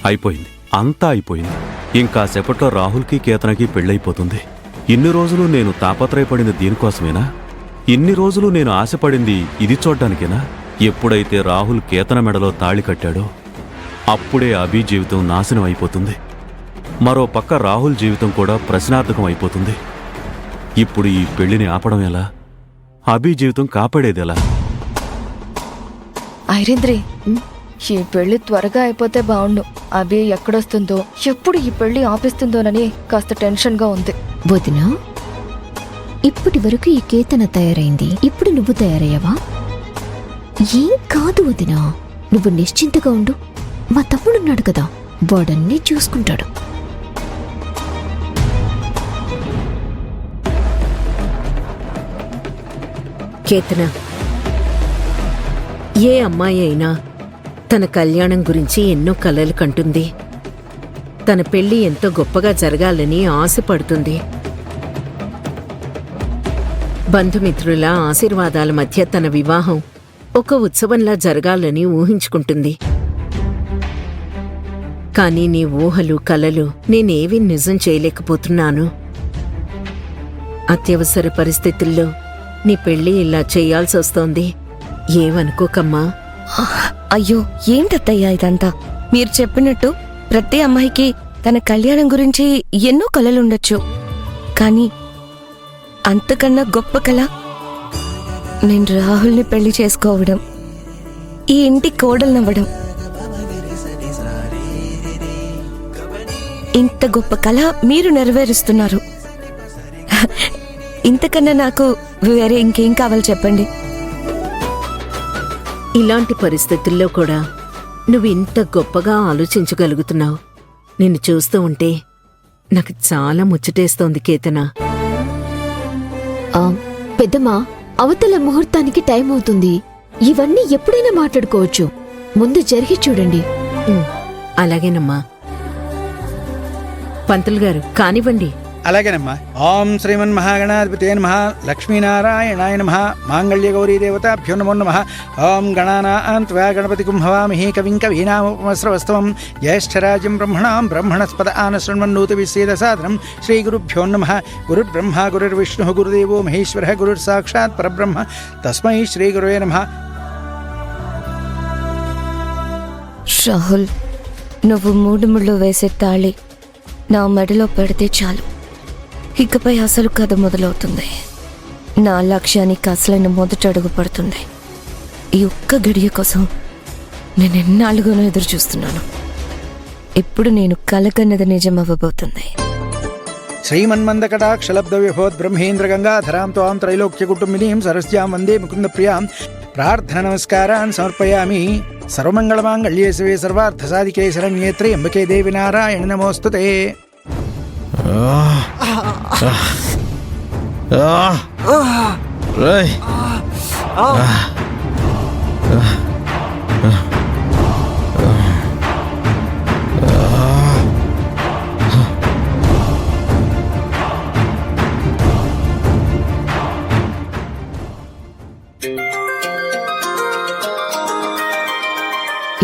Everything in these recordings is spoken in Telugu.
అయిపోయింది, అంతా అయిపోయింది. ఇంకాసేపట్లో రాహుల్కి కేతనకి పెళ్ళైపోతుంది. ఇన్ని రోజులు నేను తాపత్రయపడింది దీనికోసమేనా? ఇన్ని రోజులు నేను ఆశపడింది ఇది చూడ్డానికేనా? ఎప్పుడైతే రాహుల్ కేతన మెడలో తాళి కట్టాడో అప్పుడే అభి జీవితం నాశనం అయిపోతుంది. మరో పక్క రాహుల్ జీవితం కూడా ప్రశ్నార్థకం అయిపోతుంది. ఇప్పుడు ఈ పెళ్లిని ఆపడం ఎలా? అభి జీవితం కాపాడేదెలా? ఐరేంద్రి, ఈ పెళ్లి త్వరగా అయిపోతే బావుండు. అభి ఎక్కడొస్తుందో, ఎప్పుడు ఈ పెళ్లి ఆపిస్తుందోనని కాస్త టెన్షన్గా ఉంది. వదినా, ఇప్పటి వరకు ఈ కేతన తయారైంది, ఇప్పుడు నువ్వు తయారయ్యావా? ఏం కాదు వదినా, నువ్వు నిశ్చింతగా ఉండు. మా తమ్ముడున్నాడు కదా, వాడన్నీ చూసుకుంటాడు. కేతన, ఏ అమ్మాయి అయినా తన కళ్యాణం గురించి ఎన్నో కలలు కంటుంది. తన పెళ్లి ఎంతో గొప్పగా జరగాలని ఆశపడుతుంది. బంధుమిత్రుల ఆశీర్వాదాల మధ్య తన వివాహం ఒక ఉత్సవంలా జరగాలని ఊహించుకుంటుంది. కానీ నీ ఊహలు, కలలు నేనేవీ నిజం చేయలేకపోతున్నాను. అత్యవసర పరిస్థితుల్లో నీ పెళ్లి ఇలా చేయాల్సొస్తోంది. ఏమనుకోకమ్మా. అయ్యో, ఏంటత్తయ్యా ఇదంతా? మీరు చెప్పినట్టు ప్రతి అమ్మాయికి తన కళ్యాణం గురించి ఎన్నో కలలుండొచ్చు. కానీ అంతకన్నా గొప్ప కల నేను రాహుల్ని పెళ్లి చేసుకోవడం, ఈ ఇంటి కోడలనవ్వడం. ఇంత గొప్ప కల మీరు నెరవేరుస్తున్నారు. ఇంతకన్నా నాకు వేరే ఇంకేం కావాలి చెప్పండి? ఇలాంటి పరిస్థితుల్లో కూడా నువ్వు ఇంత గొప్పగా ఆలోచించగలుగుతున్నావు. నిన్ను చూస్తూ ఉంటే నాకు చాలా ముచ్చటేస్తోంది కేతన. పెద్దమ్మా, అవతల ముహూర్తానికి టైం అవుతుంది. ఇవన్నీ ఎప్పుడైనా మాట్లాడుకోవచ్చు. ముందు జరిగి చూడండి. అలాగేనమ్మా. పంతులు గారు కానివ్వండి. అలాగేనమ్మా. ఓం శ్రీమన్ మహాగణాధిపతే నమః, లక్ష్మీనారాయణాయ నమః, మాంగళ్యగౌరీ దేవతాభ్యో నమో నమః. ఓం గణానాం త్వా గణపతిగుం హవామహే కవిం కవీనాముపమస్రవస్తవం జ్యేష్ఠరాజం బ్రహ్మణాం బ్రహ్మణస్పద ఆనశృణ్వన్నోతి విసేదసాదనం. శ్రీగురుభ్యో నమః. గురుర్బ్రహ్మ గురుర్విష్ణుః గురుదేవో మహేశ్వరః గురుర్సాక్షాత్ పరబ్రహ్మ తస్మై శ్రీగురవే నమః. రాహుల్, నువ్వు మూడు ముళ్ళు వేసే తాళి నా మెడలో పెడితే చాలు. ఇకపై అసలు కథ మొదలవుతుంది. నా లక్ష్యానికి అసలైన మొదటి అడుగు పడుతుంది. ఈ ఒక్క గడియ కోసం నేను ఎన్నాళ్ళుగానో ఎదురు చూస్తున్నాను. ఇప్పుడు నేను కలకన్నది నిజం అవ్వబోతుంది. శ్రీమన్మందకటాక్షలబ్ధ విభోద్బ్రహ్మేంద్ర గంగాధరాం త్వాం త్రైలోక్య కుటుంబినీం సరస్యాం వందే ముకుంద ప్రియాం. ప్రార్థన నమస్కారాన్ సమర్పయామి. సర్వమంగళమాంగళ్యే శివే సర్వార్థసాధికే శరణ్యే త్ర్యంబకే దేవి నారాయణ నమోస్తుతే.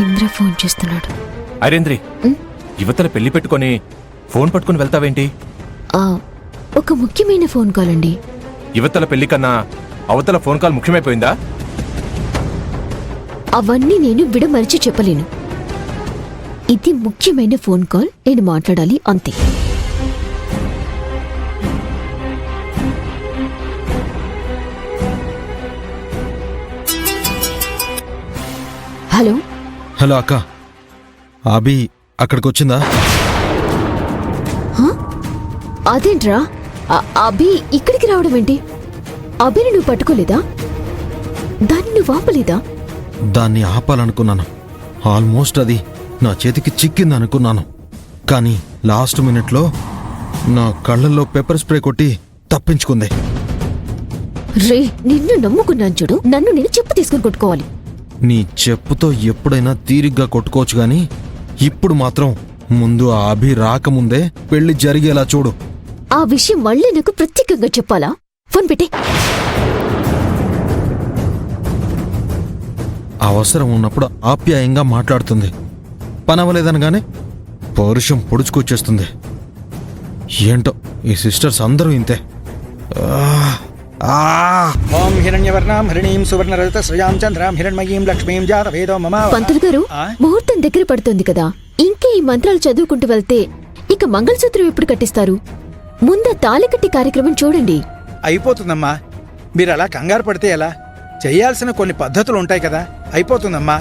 ఇంద్ర ఫోన్ చేస్తున్నాడు. ఐరేంద్రి, యువతల పెళ్లి పెట్టుకొని ఫోన్ పట్టుకుని వెళ్తావేంటి? ఒక ముఖ్యమైన ఫోన్ కాల్ అండి. యువతల పెళ్లి కన్నా అవతల ఫోన్ కాల్ ముఖ్యమైపోయిందా? అవన్నీ నేను విడమరిచి చెప్పలేను. ఇది ముఖ్యమైన ఫోన్ కాల్, నేను మాట్లాడాలి అంతే. హలో హలో అక్క, అభి అక్కడికి వచ్చిందా? అదేంట్రా, అభి ఇక్కడికి రావడం ఏంటి? అభిని నువ్వు పట్టుకోలేదా? దాన్ని నువ్వు ఆపలేదా? దాన్ని ఆపాలనుకున్నాను. ఆల్మోస్ట్ అది నా చేతికి చిక్కిందనుకున్నాను. కానీ లాస్ట్ మినిట్లో నా కళ్ళల్లో పెప్పర్ స్ప్రే కొట్టి తప్పించుకుంది. రే, నిన్ను నమ్ముకున్నాను చూడు, నన్ను నేను చెప్పు తీసుకుని కొట్టుకోవాలి. నీ చెప్పుతో ఎప్పుడైనా తీరిగ్గా కొట్టుకోవచ్చు గాని ఇప్పుడు మాత్రం ముందు ఆ అభి రాకముందే పెళ్లి జరిగేలా చూడు. ఆ విషయం మళ్ళీ నాకు ప్రత్యేకంగా చెప్పాలా? ఫోన్ పెట్టే. అవసరం ఉన్నప్పుడు ఆప్యాయంగా మాట్లాడుతుంది. పనవలేదనగానే పౌరుషం పొడుచుకొచ్చేస్తుంది. ఏంటో ఈ సిస్టర్స్ అందరూ ఇంతే. ఓం హిరణ్యవర్ణాం హరిణీం సువర్ణరజత శ్రయాం చంద్రాం హిరణ్మయీం లక్ష్మీం జాతవేదో మమ. పంతులు గారు, ఆ? ముహూర్తం దగ్గర పడుతుంది కదా, ఇంకే ఈ మంత్రాలు చదువుకుంటూ వెళ్తే ఇక మంగళసూత్రం ఎప్పుడు కట్టిస్తారు? ముందా తాళికట్టి కార్యక్రమం చూడండి. అయిపోతుందమ్మా, మీరు అలా కంగారు పడితే ఎలా? చేయాల్సిన కొన్ని పద్ధతులు ఉంటాయి కదా, అయిపోతుందమ్మా.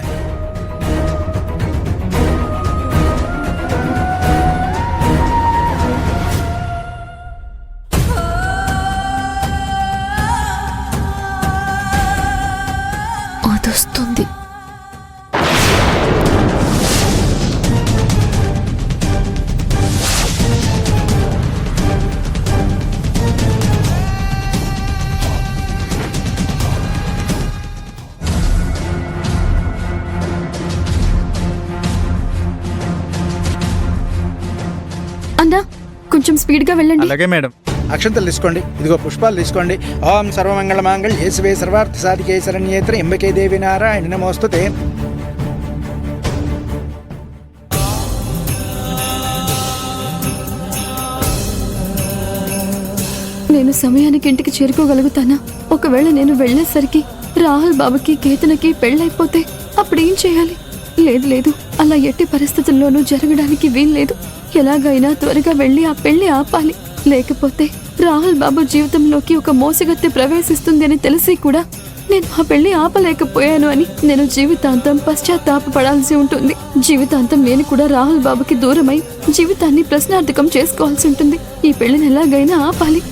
అదొస్తుంది. అన్నా, కొంచెం స్పీడ్గా వెళ్ళండి. అలాగే మేడం. అక్షంతలు తీసుకోండి, ఇదిగో పుష్పాలు తీసుకోండి. ఓం సర్వమంగళ మాంగళ్యే యేసువే సర్వార్థ సాధికే శరణ్యేత్ర ఎంబకే దేవి నారాయణ నమోస్తుతే. నేను సమయానికి ఇంటికి చేరుకోగలుగుతానా? ఒకవేళ నేను వెళ్ళేసరికి రాహుల్ బాబుకి కేతనకి పెళ్ళైపోతే అప్పుడేం చేయాలి? లేదు లేదు, అలా ఎట్టి పరిస్థితుల్లోనూ జరగడానికి వీల్లేదు. ఎలాగైనా త్వరగా వెళ్ళి ఆ పెళ్లి ఆపాలి. లేకపోతే రాహుల్ బాబు జీవితంలోకి ఒక మోసగత్తె ప్రవేశిస్తుంది అని తెలిసి కూడా నేను ఆ పెళ్లి ఆపలేకపోయాను అని నేను జీవితాంతం పశ్చాత్తాపపడాల్సి ఉంటుంది. జీవితాంతం నేను కూడా రాహుల్ బాబుకి దూరమై జీవితాన్ని ప్రశ్నార్థకం చేసుకోవాల్సి ఉంటుంది. ఈ పెళ్లిని ఎలాగైనా ఆపాలి.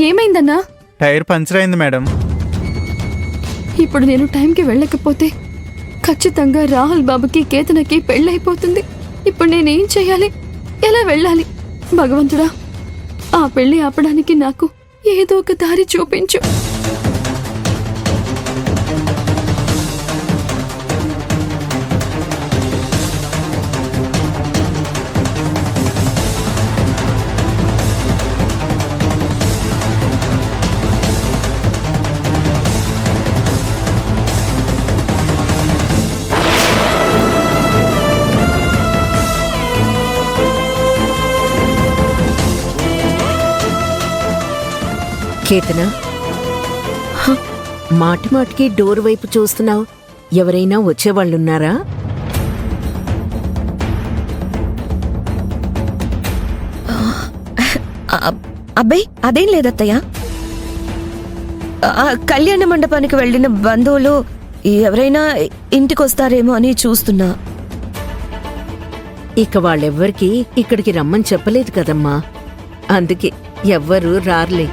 ఏమైందన్నా? టైర్ పంచర్ అయింది మేడం. ఇప్పుడు నేను టైంకి వెళ్ళకపోతే ఖచ్చితంగా రాహుల్ బాబుకి కేతనకి పెళ్ళైపోతుంది. ఇప్పుడు నేనేం చేయాలి? ఎలా వెళ్ళాలి? భగవంతుడా, ఆ పెళ్లి ఆపడానికి నాకు ఏదో ఒక దారి చూపించు. కేతన, మాటి మాటికి డోర్ వైపు చూస్తున్నావు. ఎవరైనా వచ్చేవాళ్ళున్నారా? అబ్బాయి, అదేం లేదత్తయ్య. కళ్యాణ మండపానికి వెళ్ళిన బంధువులు ఎవరైనా ఇంటికొస్తారేమో అని చూస్తున్నా. ఇక వాళ్ళెవ్వరికి ఇక్కడికి రమ్మని చెప్పలేదు కదమ్మా, అందుకే ఎవ్వరూ రార్లే.